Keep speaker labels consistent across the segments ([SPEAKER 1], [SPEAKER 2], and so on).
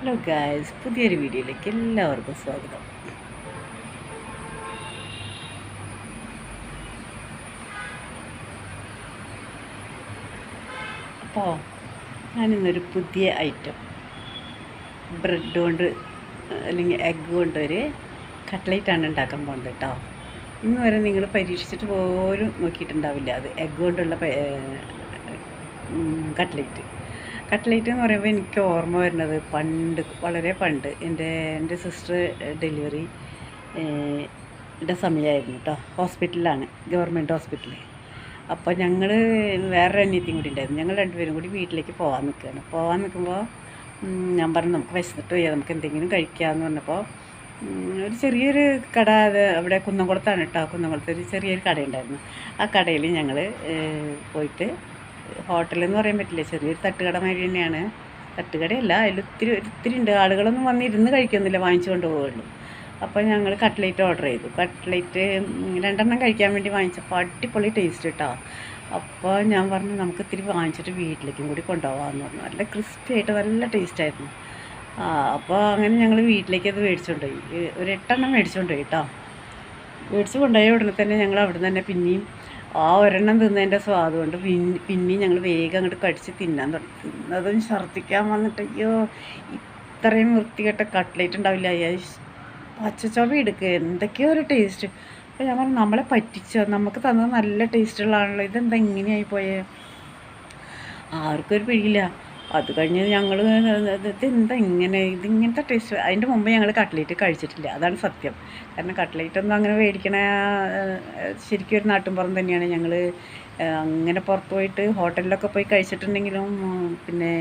[SPEAKER 1] Hello guys, പുതിയൊരു വീഡിയോയിലേക്ക് എല്ലാവർക്കും സ്വാഗതം. അപ്പോൾ ഞാനിന്നൊരു പുതിയ ഐറ്റം ബ്രെഡ് കൊണ്ട് അല്ലെങ്കിൽ എഗ്ഗ് കൊണ്ട് ഒരു കട്ട്ലേറ്റാണ് ഉണ്ടാക്കാൻ പോകുന്നത് കേട്ടോ. ഇന്ന് വരെ നിങ്ങൾ പരീക്ഷിച്ചിട്ട് പോലും നോക്കിയിട്ടുണ്ടാവില്ല അത് എഗ്ഗ് കൊണ്ടുള്ള കട്ട്ലേറ്റ്. കട്ട്ലേറ്റ് എന്ന് പറയുമ്പോൾ എനിക്ക് ഓർമ്മ വരുന്നത് പണ്ട്, വളരെ പണ്ട് എൻ്റെ സിസ്റ്റർ ഡെലിവറി യുടെ സമയമായിരുന്നു കേട്ടോ. ഹോസ്പിറ്റലിലാണ്, ഗവൺമെൻറ് ഹോസ്പിറ്റലിൽ. അപ്പോൾ ഞങ്ങൾ വേറൊരു അനിയത്തിയും കൂടി ഉണ്ടായിരുന്നു. ഞങ്ങൾ രണ്ടുപേരും കൂടി വീട്ടിലേക്ക് പോകാൻ നിൽക്കുമ്പോൾ ഞാൻ പറഞ്ഞു നമുക്ക് വിശന്നിട്ട് വയ്യ, നമുക്ക് എന്തെങ്കിലും കഴിക്കാമെന്ന് പറഞ്ഞപ്പോൾ ഒരു ചെറിയൊരു കട, അത് അവിടെ കുന്നംകുളത്താണ് കേട്ടോ. കുന്നംകുളത്ത് ഒരു ചെറിയൊരു കടയുണ്ടായിരുന്നു. ആ കടയിൽ ഞങ്ങൾ പോയിട്ട്, ഹോട്ടലെന്ന് പറയാൻ പറ്റില്ല, ചെറിയൊരു തട്ടുകട മാതിരി തന്നെയാണ്. തട്ടുകടയല്ല, അതിൽ ഒത്തിരി ഉണ്ട്. ആളുകളൊന്നും വന്നിരുന്ന് കഴിക്കുന്നില്ല, വാങ്ങിച്ചു കൊണ്ട് പോവുള്ളൂ. അപ്പോൾ ഞങ്ങൾ കട്ട്ലേറ്റ് ഓർഡർ ചെയ്തു. കട്ട്ലേറ്റ് 2 കഴിക്കാൻ വേണ്ടി വാങ്ങിച്ചപ്പോൾ അടിപൊളി ടേസ്റ്റ് കേട്ടോ. അപ്പോൾ ഞാൻ പറഞ്ഞു നമുക്ക് ഇത്തിരി വാങ്ങിച്ചിട്ട് വീട്ടിലേക്കും കൂടി കൊണ്ടുപോകാമെന്ന് പറഞ്ഞു. നല്ല ക്രിസ്പി ആയിട്ട് നല്ല ടേസ്റ്റായിരുന്നു. അപ്പോൾ അങ്ങനെ ഞങ്ങൾ വീട്ടിലേക്ക് അത് മേടിച്ചുകൊണ്ട് പോയി. ഒരു 8 മേടിച്ചുകൊണ്ട് പോയി കേട്ടോ. മേടിച്ച് കൊണ്ടുപോയ ഉടനെ തന്നെ ഞങ്ങൾ അവിടെ നിന്ന് തന്നെ പിന്നെയും ആ ഒരെണ്ണം തിന്നതിൻ്റെ സ്വാദ് കൊണ്ട് പിന്നെയും ഞങ്ങൾ വേഗം അങ്ങോട്ട് കടിച്ച് തിന്നാൻ തുടങ്ങി. തിന്നതും ഛർദ്ദിക്കാൻ വന്നിട്ട് അയ്യോ, ഇത്രയും വൃത്തികെട്ട കട്ട്ലേറ്റ് ഉണ്ടാവില്ല, പച്ചച്ചോവ എടുക്കുക, എന്തൊക്കെയോ ഒരു ടേസ്റ്റ്. അപ്പോൾ ഞാൻ പറഞ്ഞു നമ്മളെ പറ്റിച്ചോ, നമുക്ക് തന്നത് നല്ല ടേസ്റ്റുള്ളതാണല്ലോ, ഇതെന്താ ഇങ്ങനെയായി പോയേ, ആർക്കും ഒരു പിടിയില്ല. അത് കഴിഞ്ഞ് ഞങ്ങൾ ഇതെന്താ ഇതിങ്ങനത്തെ ടേസ്റ്റ്. അതിൻ്റെ മുമ്പ് ഞങ്ങൾ കട്ട്ലേറ്റ് കഴിച്ചിട്ടില്ല, അതാണ് സത്യം. കാരണം കട്ട്ലേറ്റ് ഒന്നും അങ്ങനെ മേടിക്കണ ശരിക്കും ഒരു നാട്ടിൻപുറം തന്നെയാണ്. ഞങ്ങൾ അങ്ങനെ പുറത്ത് പോയിട്ട് ഹോട്ടലിലൊക്കെ പോയി കഴിച്ചിട്ടുണ്ടെങ്കിലും പിന്നെ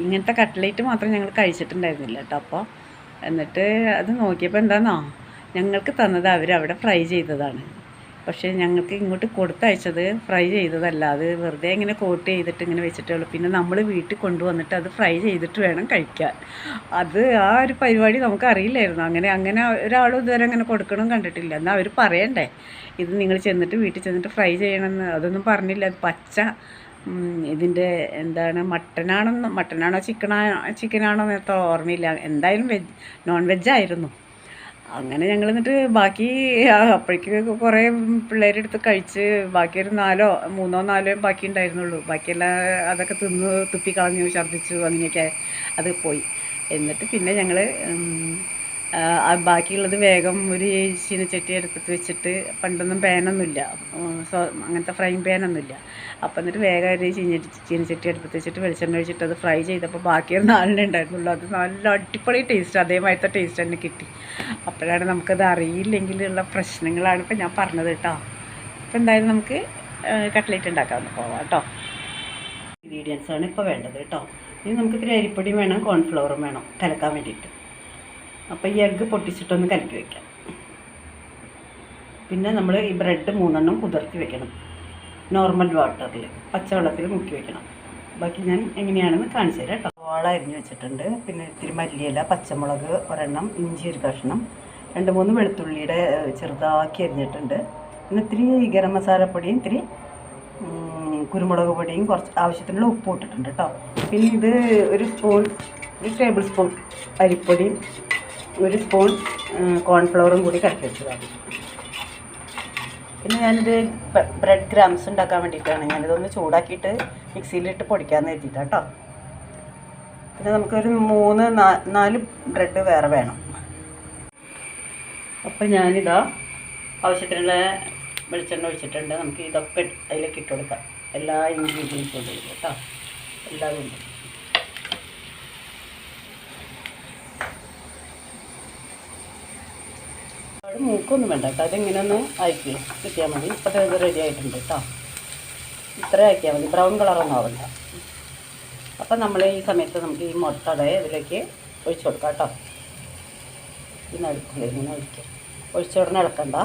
[SPEAKER 1] ഇങ്ങനത്തെ കട്ട്ലേറ്റ് മാത്രം ഞങ്ങൾ കഴിച്ചിട്ടുണ്ടായിരുന്നില്ല കേട്ടോ. അപ്പോൾ എന്നിട്ട് അത് നോക്കിയപ്പോൾ എന്താണെന്നോ, ഞങ്ങൾക്ക് തന്നത് അവരവിടെ ഫ്രൈ ചെയ്തതാണ്. പക്ഷേ ഞങ്ങൾക്ക് ഇങ്ങോട്ട് കൊടുത്തയച്ചത് ഫ്രൈ ചെയ്തതല്ല. അത് വെറുതെ ഇങ്ങനെ കോട്ട് ചെയ്തിട്ട് ഇങ്ങനെ വെച്ചിട്ടേ ഉള്ളൂ. പിന്നെ നമ്മൾ വീട്ടിൽ കൊണ്ടുവന്നിട്ട് അത് ഫ്രൈ ചെയ്തിട്ട് വേണം കഴിക്കാൻ. അത് ആ ഒരു പരിപാടി നമുക്ക് അറിയില്ലായിരുന്നു. അങ്ങനെ ഒരാളും ഇതുവരെ അങ്ങനെ കൊടുക്കണം കണ്ടിട്ടില്ല. എന്നാൽ അവർ പറയണ്ടേ ഇത് നിങ്ങൾ ചെന്നിട്ട് വീട്ടിൽ ചെന്നിട്ട് ഫ്രൈ ചെയ്യണമെന്ന്. അതൊന്നും പറഞ്ഞില്ല. അത് പച്ച ഇതിൻ്റെ എന്താണ്, മട്ടനാണോ ചിക്കനാണോ എന്നൊക്കെ ഓർമ്മയില്ല. എന്തായാലും നോൺ വെജായിരുന്നു. അങ്ങനെ ഞങ്ങൾ എന്നിട്ട് ബാക്കി അപ്പോഴേക്ക് കുറേ പിള്ളേരെടുത്ത് കഴിച്ച് ബാക്കി ഒരു 3-4 ബാക്കി ഉണ്ടായിരുന്നുള്ളൂ. ബാക്കിയെല്ലാം അതൊക്കെ തുപ്പിക്കളഞ്ഞു, ഛർദ്ദിച്ചു, അങ്ങനെയൊക്കെ അത് പോയി. എന്നിട്ട് പിന്നെ ഞങ്ങൾ ബാക്കിയുള്ളത് വേഗം ഒരു ചീനച്ചട്ടി എടുത്തിട്ട് വെച്ചിട്ട്, പണ്ടൊന്നും പാനൊന്നുമില്ല, അങ്ങനത്തെ ഫ്രൈങ് പാനൊന്നുമില്ല. അപ്പം എന്നിട്ട് വേഗം ഒരു ചീനച്ചട്ടി എടുത്തിട്ട് വെച്ചിട്ട് വെളിച്ചെണ്ണ ഒഴിച്ചിട്ട് അത് ഫ്രൈ ചെയ്തപ്പോൾ ബാക്കി ഒരു 4 ഉണ്ടായിരുന്നുള്ളൂ. അത് നല്ല അടിപൊളി ടേസ്റ്റ്, അതേമാതിരത്തെ ടേസ്റ്റ് തന്നെ കിട്ടി. അപ്പോഴാണ് നമുക്കത് അറിയില്ലെങ്കിലുള്ള പ്രശ്നങ്ങളാണ് ഇപ്പം ഞാൻ പറഞ്ഞത് കേട്ടോ. അപ്പോൾ എന്തായാലും നമുക്ക് കട്ട്ലേറ്റ് ഉണ്ടാക്കാമെന്ന് പോവാം കേട്ടോ. ഇൻഗ്രീഡിയൻസാണ് ഇപ്പോൾ വേണ്ടത് കേട്ടോ. ഇനി നമുക്ക് ഇത്തിരി അരിപ്പൊടിയും വേണം, കോൺഫ്ലവറും വേണം കലക്കാൻ വേണ്ടിയിട്ട്. അപ്പോൾ ഈ എഗ്ഗ് പൊട്ടിച്ചിട്ടൊന്ന് കലക്കി വയ്ക്കാം. പിന്നെ നമ്മൾ ഈ ബ്രെഡ് 3 കുതിർത്തി വെക്കണം, നോർമൽ വാട്ടറിൽ, പച്ചവെള്ളത്തിൽ മുക്കി വെക്കണം. ബാക്കി ഞാൻ എങ്ങനെയാണെന്ന് കാണിച്ചു തരാം കേട്ടോ. സവാള അരിഞ്ഞ് വെച്ചിട്ടുണ്ട്. പിന്നെ ഇത്തിരി മല്ലിയില, പച്ചമുളക് 1, ഇഞ്ചി 1 കഷ്ണം, 2-3 വെളുത്തുള്ളിയുടെ ചെറുതാക്കി അരിഞ്ഞിട്ടുണ്ട്. പിന്നെ ഇത്തിരി ഗരം മസാലപ്പൊടിയും ഇത്തിരി കുരുമുളക് പൊടിയും കുറച്ച് ആവശ്യത്തിനുള്ള ഉപ്പ് ഇട്ടിട്ടുണ്ട് കേട്ടോ. പിന്നെ ഇത് ഒരു ടേബിൾ സ്പൂൺ അരിപ്പൊടിയും 1 സ്പൂൺ കോൺഫ്ലവറും കൂടി കലക്കി വെച്ചതാണ്. പിന്നെ ഞാനിത് ബ്രെഡ് ക്രംസ് ഉണ്ടാക്കാൻ വേണ്ടിയിട്ടാണ്. ഞാനിതൊന്ന് ചൂടാക്കിയിട്ട് മിക്സിയിലിട്ട് പൊടിക്കാമെന്ന് കരുതിയിട്ടാണ് കേട്ടോ. പിന്നെ നമുക്കൊരു 3-4 ബ്രെഡ് വേറെ വേണം. അപ്പോൾ ഞാനിതാ ആവശ്യത്തിനുള്ള വെളിച്ചെണ്ണ ഒഴിച്ചിട്ടുണ്ട്. നമുക്ക് ഇതൊക്കെ അതിലേക്ക് ഇട്ട് കൊടുക്കാം. എല്ലാ ഇൻഗ്രീഡിയൻസും ഉണ്ട് കേട്ടോ, എല്ലാതും ഉണ്ട്. അത് മൂക്കൊന്നും വേണ്ട കേട്ടോ, അതിങ്ങനെ ഒന്ന് ആക്കി കിട്ടിയാൽ മതി. ഇപ്പോൾ ഇത് റെഡി ആയിട്ടുണ്ട് കേട്ടോ. ഇത്ര ആക്കിയാൽ മതി, ബ്രൗൺ കളറൊന്നും ആവണ്ട. അപ്പം നമ്മൾ ഈ സമയത്ത് നമുക്ക് ഈ മുട്ടയുടെ ഇതിലേക്ക് ഒഴിച്ചു കൊടുക്കാം കേട്ടോ. ഈ നടുക്കില്ല, ഇങ്ങനെ ഒഴിക്കാം. ഒഴിച്ച ഉടനെ ഇളക്കണ്ട,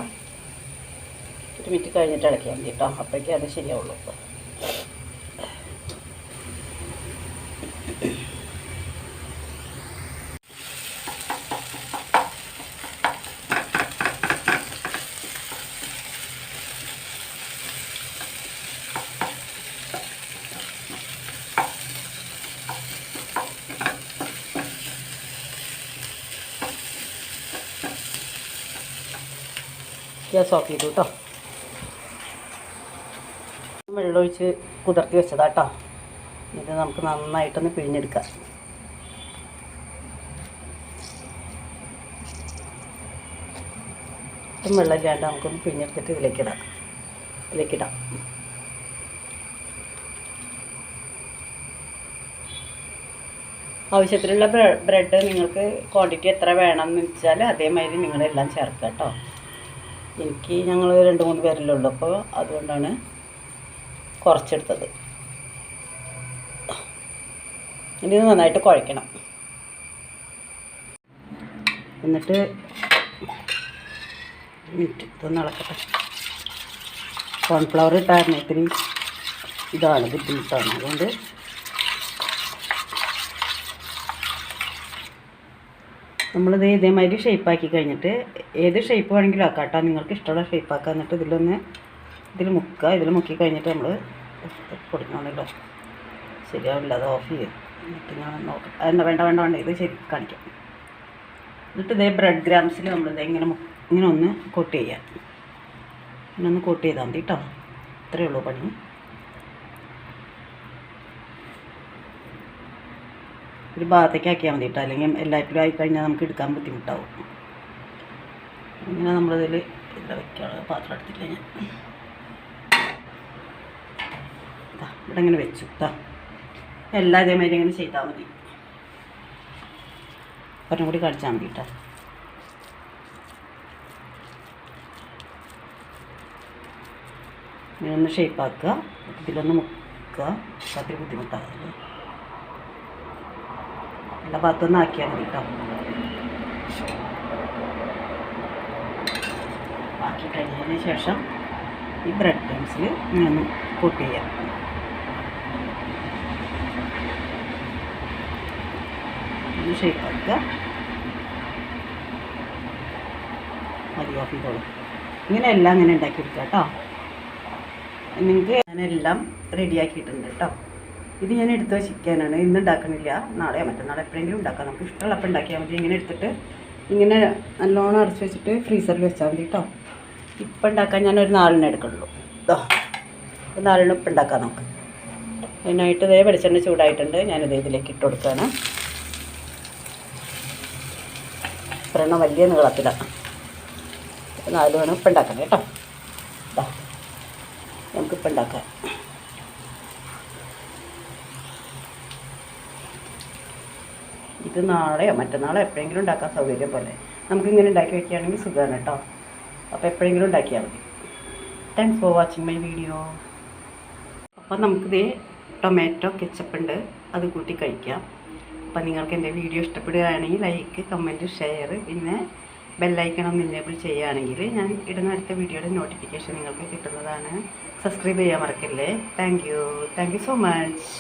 [SPEAKER 1] 1 മിനിറ്റ് കഴിഞ്ഞിട്ട് ഇളക്കിയാൽ മതി കേട്ടോ. അപ്പോഴേക്കും അത് ശരിയാവുള്ളൂ. ഗ്യാസ് ഓഫ് ചെയ്തു കേട്ടോ. വെള്ളമൊഴിച്ച് കുതിർത്തി വെച്ചതാട്ടോ. ഇത് നമുക്ക് നന്നായിട്ടൊന്ന് പിഴിഞ്ഞെടുക്കാം. ഒട്ടും വെള്ളമില്ലാണ്ട് നമുക്കൊന്ന് പിഴിഞ്ഞെടുത്തിട്ട് ഇതിലേക്കിടാം. ആവശ്യത്തിനുള്ള ബ്രെഡ് നിങ്ങൾക്ക് ക്വാണ്ടിറ്റി എത്ര വേണമെന്ന് വെച്ചാൽ അതേമാതിരി നിങ്ങളെല്ലാം ചേർക്കുക കേട്ടോ. ഞങ്ങൾ 2-3 പേരല്ലേ ഉള്ളൂ, അപ്പോൾ അതുകൊണ്ടാണ് കുറച്ചെടുത്തത്. ഇനി ഇത് നന്നായിട്ട് കുഴയ്ക്കണം. എന്നിട്ട് ഇതൊന്ന് ഇളക്കട്ടെ. കോൺഫ്ലവർ ഇട്ടായിരുന്നു ഇത്തിരി ബുദ്ധിമുട്ടാണ്. അതുകൊണ്ട് നമ്മളിത് ഇതേമാതിരി ഷേപ്പാക്കി കഴിഞ്ഞിട്ട് ഏത് ഷേപ്പ് വേണമെങ്കിലും ആക്കാം കേട്ടോ. നിങ്ങൾക്ക് ഇഷ്ടമുള്ള ഷേപ്പാക്കാം. എന്നിട്ട് ഇതിൽ മുക്കി കഴിഞ്ഞിട്ട് നമ്മൾ പൊടിക്കണമല്ലോ. ശരിയാവില്ല, അത് ഓഫ് ചെയ്യും. എന്നിട്ട് ഞാൻ നോക്കാം. അതെന്താ വേണ്ട ഇത് ശരി കാണിക്കാം. എന്നിട്ട് ഇതേ ബ്രെഡ് ഗ്രാംസിൽ നമ്മളിത് ഇങ്ങനെ ഒന്ന് കോട്ട് ചെയ്യാം. ഇങ്ങനെ ഒന്ന് കോട്ട് ചെയ്താൽ മതി കേട്ടോ. ഇത്രയേ ഉള്ളൂ പണി. ഒരു ഭാഗത്തേക്ക് ആക്കിയാൽ മതി കേട്ടോ. അല്ലെങ്കിൽ എല്ലാറ്റിലും ആയിക്കഴിഞ്ഞാൽ നമുക്ക് എടുക്കാൻ ബുദ്ധിമുട്ടാവും. ഇങ്ങനെ നമ്മളിതിൽ വയ്ക്കാനുള്ള പാത്രം എടുത്തില്ല ഞാൻ. ഇവിടെ ഇങ്ങനെ വെച്ചു കേട്ടോ. എല്ലാം ഇതേമാതിരി ഇങ്ങനെ ചെയ്താൽ മതി. ഒരെണ്ണം കൂടി കാണിച്ചാൽ മതി കേട്ടോ. ഇങ്ങനൊന്ന് ഷേപ്പാക്കുക. ഇതിലൊന്ന് മുക്കുക. അത്ര ബുദ്ധിമുട്ടാവില്ല. എല്ലാ ഭാഗത്തൊന്നും ആക്കിയാൽ മതി കേട്ടോ. ആക്കി കഴിഞ്ഞതിന് ശേഷം ഈ ബ്രെഡ് ക്രംസിൽ ഇങ്ങനെ കോട്ട് ചെയ്യാം. ഷേപ്പാക്കുക. മതി, ഓഫ് ചെയ്തോളൂ. ഇങ്ങനെ എല്ലാം ഇങ്ങനെ ഉണ്ടാക്കിയെടുക്കുക കേട്ടോ. നിങ്ങൾക്ക് ഞാനെല്ലാം റെഡിയാക്കിയിട്ടുണ്ട് കേട്ടോ. ഇത് ഞാൻ എടുത്ത് ചിക്കനാണ്. ഇന്ന് ഉണ്ടാക്കണില്ല, നാളെയോ മറ്റന്നാളെ എപ്പോഴെങ്കിലും ഉണ്ടാക്കാം. നമുക്ക് ഇഷ്ടമുള്ളപ്പോൾ ഉണ്ടാക്കിയാൽ മതി. ഇങ്ങനെ എടുത്തിട്ട് ഇങ്ങനെ നല്ലോണം അടച്ച് വെച്ചിട്ട് ഫ്രീസറിൽ വെച്ചാൽ മതി കേട്ടോ. ഇപ്പം ഉണ്ടാക്കാൻ ഞാനൊരു 4 എടുക്കുള്ളൂ. 4 ഇപ്പം ഉണ്ടാക്കാം നമുക്ക്. അതിനായിട്ട് ഇതേ വെളിച്ചെണ്ണ ചൂടായിട്ടുണ്ട്. ഞാനിത് ഇതിലേക്ക് ഇട്ട് കൊടുക്കുകയാണ്. ഒരെണ്ണം വലിയ നീളത്തിലാണ്. 4 വേണം ഇപ്പം ഉണ്ടാക്കണം കേട്ടോ. നമുക്കിപ്പം ഉണ്ടാക്കാം. ഇത് നാളെയോ മറ്റന്നാളോ എപ്പോഴെങ്കിലും ഉണ്ടാക്കാൻ സൗകര്യം പോലെ നമുക്കിങ്ങനെ ഉണ്ടാക്കി വയ്ക്കുകയാണെങ്കിൽ സുഖമാണ് കേട്ടോ. അപ്പോൾ എപ്പോഴെങ്കിലും ഉണ്ടാക്കിയാൽ മതി. Thanks for watching my video. അപ്പോൾ നമുക്കിത് ടൊമാറ്റോ കെച്ചപ്പുണ്ട്, അത് കൂട്ടി കഴിക്കാം. അപ്പോൾ നിങ്ങൾക്ക് എൻ്റെ വീഡിയോ ഇഷ്ടപ്പെടുകയാണെങ്കിൽ ലൈക്ക്, കമൻറ്റ്, ഷെയർ, പിന്നെ ബെല്ലൈക്കൺ ഒന്ന് എനേബിൾ ചെയ്യുകയാണെങ്കിൽ ഞാൻ ഇടുന്ന അടുത്ത വീഡിയോയുടെ നോട്ടിഫിക്കേഷൻ നിങ്ങൾക്ക് കിട്ടുന്നതാണ്. സബ്സ്ക്രൈബ് ചെയ്യാൻ മറക്കല്ലേ. Thank you so much.